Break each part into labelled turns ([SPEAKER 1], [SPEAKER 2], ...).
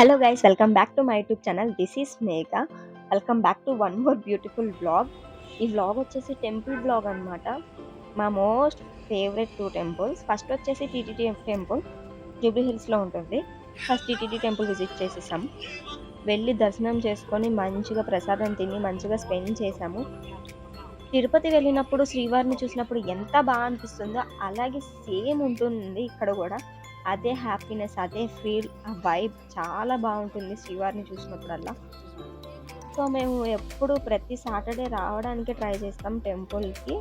[SPEAKER 1] Hello guys, welcome back to my YouTube channel. This is Megha. Welcome back to one more beautiful vlog. ఈ vlog వచ్చేసి temple vlog అనమాట. మా most favourite 2 temples. First వచ్చేసి TTD temple, Jubilee హిల్స్లో ఉంటుంది. First TTD temple visit చేసేసాం. వెళ్ళి దర్శనం చేసుకొని మంచిగా ప్రసాదం తిని మంచిగా స్పెండ్ చేసాము. తిరుపతి వెళ్ళినప్పుడు శ్రీవారిని చూసినప్పుడు ఎంత బాగా అనిపిస్తుందో అలాగే సేమ్ ఉంటుంది ఇక్కడ కూడా. అదే హ్యాపీనెస్, అదే ఫీల్, ఆ వైబ్ చాలా బాగుంటుంది శ్రీవారిని చూసినప్పుడల్లా. సో మేము ఎప్పుడు ప్రతి సాటర్డే రావడానికి ట్రై చేస్తాం టెంపుల్కి.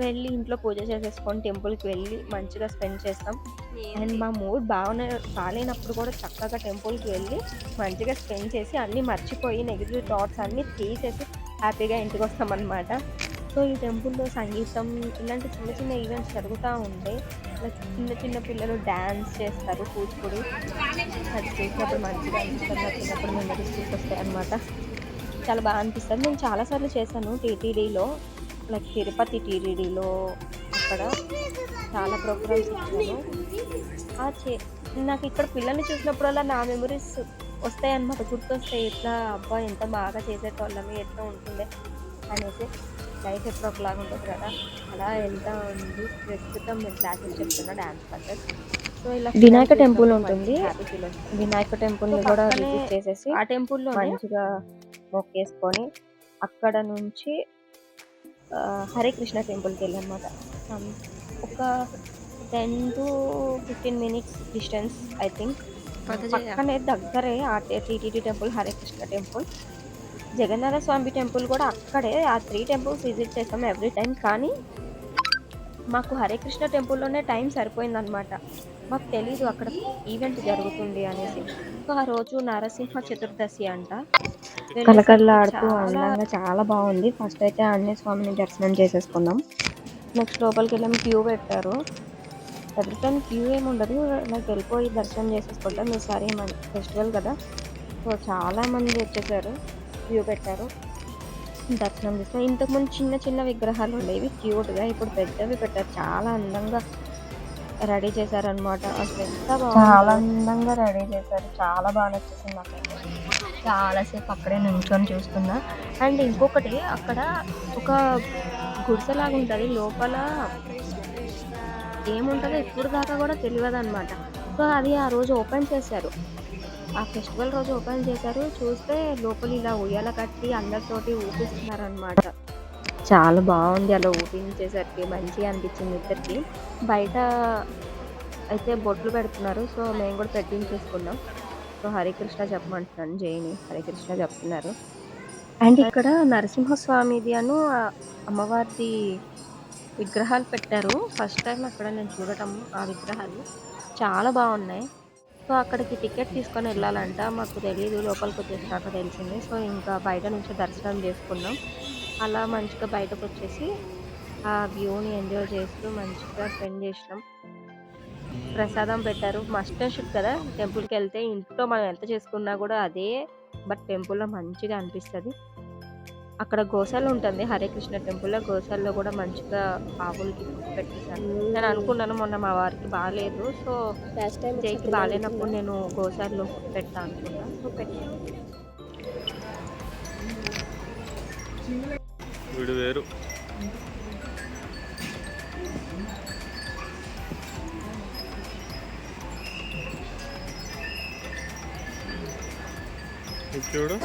[SPEAKER 1] వెళ్ళి ఇంట్లో పూజ చేసేసుకొని టెంపుల్కి వెళ్ళి మంచిగా స్పెండ్ చేస్తాం. అండ్ మా మూడ్ బాగాలేనప్పుడు కూడా చక్కగా టెంపుల్కి వెళ్ళి మంచిగా స్పెండ్ చేసి అన్నీ మర్చిపోయి నెగిటివ్ థాట్స్ అన్నీ తీసేసి హ్యాపీగా ఇంటికి వస్తామన్నమాట. సో ఈ టెంపుల్లో సంగీతం ఇలాంటి చిన్న చిన్న ఈవెంట్స్ జరుగుతూ ఉంటాయి. లైక్ చిన్న చిన్న పిల్లలు డ్యాన్స్ చేస్తారు, కూచిపూడి. అది చూసినప్పుడు మంచిగా అనిపిస్తుంది. నాకు చిన్నప్పుడు మెమరీస్ గుర్తొస్తాయి అనమాట. చాలా బాగా అనిపిస్తుంది. నేను చాలాసార్లు చేశాను టీటీడీలో, లైక్ తిరుపతి టీటీడీలో. అక్కడ చాలా ప్రోగ్రామ్స్ ఇచ్చాను. ఆ చే నాకు ఇక్కడ పిల్లల్ని చూసినప్పుడల్లా నా మెమరీస్ వస్తాయన్నమాట, గుర్తొస్తాయి. ఎట్లా అబ్బా ఎంత బాగా చేసేటోళ్ళమి, ఎట్లా ఉంటుండే అనేసి. లైఫ్ ఎప్పుడు ఒకలాగా ఉంటుంది కదా, అలా వెళ్తూ ఉంది. ప్రస్తుతం నేను క్లాసెస్ చెప్తున్నా, డాన్స్ క్లాసెస్. సో ఇలా వినాయక టెంపుల్ ఉంటుంది, హ్యాపీ ఫీల్ వస్తుంది. వినాయక టెంపుల్ని కూడా విజిట్ చేసేసి ఆ టెంపుల్లో మంచిగా మొక్కేసుకొని అక్కడ నుంచి హరే కృష్ణ టెంపుల్కి వెళ్ళామన్నమాట. ఒక 10 to 15 minutes distance I think. పక్కనే దగ్గరే ఆ TTD temple, Hare Krishna temple, Jagannatha Swami temple కూడా అక్కడే. ఆ 3 టెంపుల్స్ విజిట్ చేస్తాం ఎవ్రీ టైం. కానీ మాకు హరే కృష్ణ టెంపుల్లోనే టైం సరిపోయిందనమాట. మాకు తెలీదు అక్కడ ఈవెంట్ జరుగుతుంది అనేసి. సో ఆ రోజు నరసింహ చతుర్దశి అంట. కలకల్లాడుతూ అందంగా చాలా బాగుంది. ఫస్ట్ అయితే ఆంజనేయ స్వామిని దర్శనం చేసేసుకున్నాం. నెక్స్ట్ లోపలికి వెళ్ళాము, క్యూ పెట్టారు. ఎవ్రీ టైం క్యూ ఏమి ఉండదు, నాకు వెళ్ళిపోయి దర్శనం చేసేసుకుంటాం. ఈసారి మన ఫెస్టివల్ కదా, సో చాలా మంది వచ్చేసారు, క్యూ పెట్టారు. దర్శనం చేస్తాం. ఇంతకుముందు చిన్న చిన్న విగ్రహాలు ఉండేవి క్యూట్గా, ఇప్పుడు పెద్దవి పెట్టారు. చాలా అందంగా రెడీ చేశారనమాట. అసలు ఎంత బాగా, చాలా అందంగా రెడీ చేశారు. చాలా బాగా నచ్చేసింది నాకైతే. చాలాసేపు అక్కడే నిల్చొని చూస్తున్నా. అండ్ ఇంకొకటి, అక్కడ ఒక గుడిసెలాగా ఉంటుంది. లోపల ఏముంటుందో ఇప్పుడు దాకా కూడా తెలియదు అనమాట. సో అది ఆ రోజు ఓపెన్ చేశారు, ఆ ఫెస్టివల్ రోజు ఓపెన్ చేశారు. చూస్తే లోపల ఇలా ఉయ్యాల కట్టి అందరితోటి ఊపిస్తున్నారనమాట. చాలా బాగుంది. అలా ఊపించేసరికి మంచిగా అనిపించింది ఇద్దరికి. బయట అయితే బొట్లు పెడుతున్నారు, సో మేము కూడా పెట్టించేసుకున్నాం. సో హరికృష్ణ చెప్పమంటున్నాను, జైని హరికృష్ణ చెప్తున్నారు. అండ్ ఇక్కడ నరసింహస్వామిది అను అమ్మవారిది విగ్రహాలు పెట్టారు. ఫస్ట్ టైం అక్కడ నేను చూడటం ఆ విగ్రహాలు చాలా బాగున్నాయి. సో అక్కడికి టికెట్ తీసుకొని వెళ్ళాలంట, మాకు తెలియదు. లోపలికి వచ్చేసినాక తెలిసింది. సో ఇంకా బయట నుంచి దర్శనం చేసుకున్నాం. అలా మంచిగా బయటకు వచ్చేసి ఆ వ్యూని ఎంజాయ్ చేస్తూ మంచిగా స్పెండ్ చేసినాం. ప్రసాదం పెట్టారు. మస్ట్ అండ్ షుడ్ కదా టెంపుల్కి వెళ్తే. ఇంట్లో మనం ఎంత చేసుకున్నా కూడా అదే, బట్ టెంపుల్లో మంచిగా అనిపిస్తుంది. అక్కడ గోశాల ఉంటుంది హరే కృష్ణ టెంపుల్లో. గోశాలలో కూడా మంచిగా ఆవులకి ఫుడ్ పెట్టేశాను. నేను అనుకున్నాను మొన్న మా వారికి బాగాలేదు, సో జైకి బాగాలేనప్పుడు నేను గోశాలలో ఫుడ్ పెడతా అనుకున్నా. సో పెట్టాను.
[SPEAKER 2] వీడు వేరు. చూడు